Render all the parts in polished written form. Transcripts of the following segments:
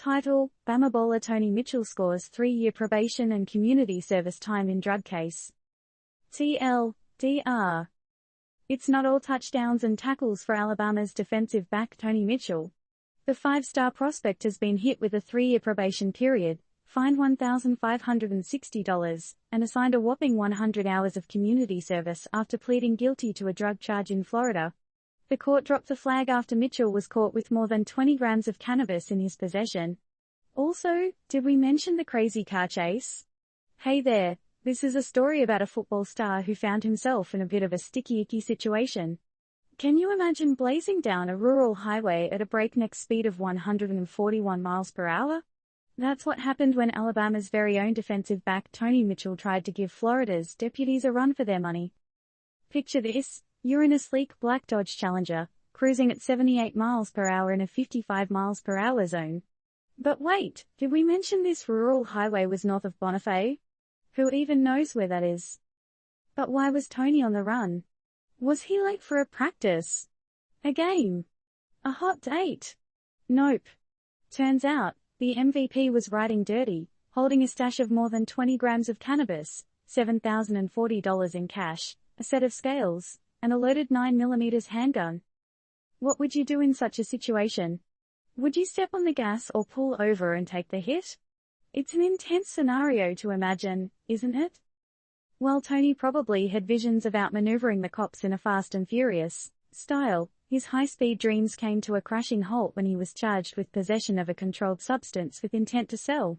Title: Bama bowler Tony Mitchell scores 3-year probation and community service time in drug case. TLDR. It's not all touchdowns and tackles for Alabama's defensive back Tony Mitchell. The 5-star prospect has been hit with a 3-year probation period, fined $1,560, and assigned a whopping 100 hours of community service after pleading guilty to a drug charge in Florida. The court dropped the flag after Mitchell was caught with more than 20 grams of cannabis in his possession. Also, did we mention the crazy car chase? Hey there, this is a story about a football star who found himself in a bit of a sticky icky situation. Can you imagine blazing down a rural highway at a breakneck speed of 141 miles per hour? That's what happened when Alabama's very own defensive back Tony Mitchell tried to give Florida's deputies a run for their money. Picture this. You're in a sleek black Dodge Challenger, cruising at 78 miles per hour in a 55 miles per hour zone. But wait, did we mention this rural highway was north of Bonifay? Who even knows where that is? But why was Tony on the run? Was he late for a practice? A game? A hot date? Nope. Turns out, the MVP was riding dirty, holding a stash of more than 20 grams of cannabis, $7,040 in cash, a set of scales, and a loaded 9mm handgun. What would you do in such a situation? Would you step on the gas or pull over and take the hit? It's an intense scenario to imagine, isn't it? Well, Tony probably had visions of outmaneuvering the cops in a Fast and Furious style. His high-speed dreams came to a crashing halt when he was charged with possession of a controlled substance with intent to sell.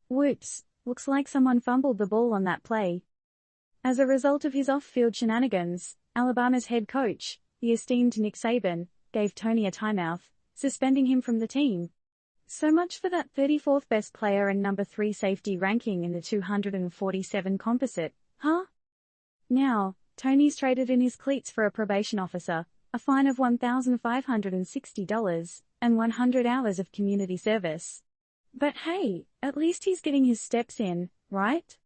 Whoops, looks like someone fumbled the ball on that play. As a result of his off-field shenanigans, Alabama's head coach, the esteemed Nick Saban, gave Tony a timeout, suspending him from the team. So much for that 34th best player and number 3 safety ranking in the 247 composite, huh? Now, Tony's traded in his cleats for a probation officer, a fine of $1,560, and 100 hours of community service. But hey, at least he's getting his steps in, right?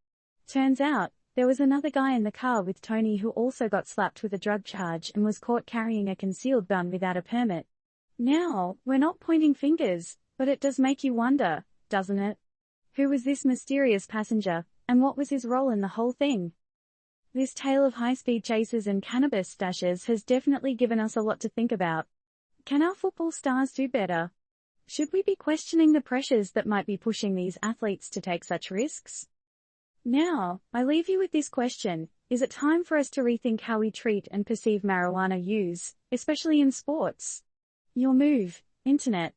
Turns out, there was another guy in the car with Tony who also got slapped with a drug charge and was caught carrying a concealed gun without a permit. Now, we're not pointing fingers, but it does make you wonder, doesn't it? Who was this mysterious passenger, and what was his role in the whole thing? This tale of high-speed chases and cannabis stashes has definitely given us a lot to think about. Can our football stars do better? Should we be questioning the pressures that might be pushing these athletes to take such risks? Now, I leave you with this question: is it time for us to rethink how we treat and perceive marijuana use, especially in sports? Your move, Internet.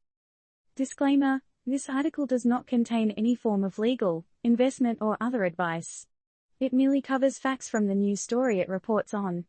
Disclaimer: this article does not contain any form of legal, investment or other advice. It merely covers facts from the news story it reports on.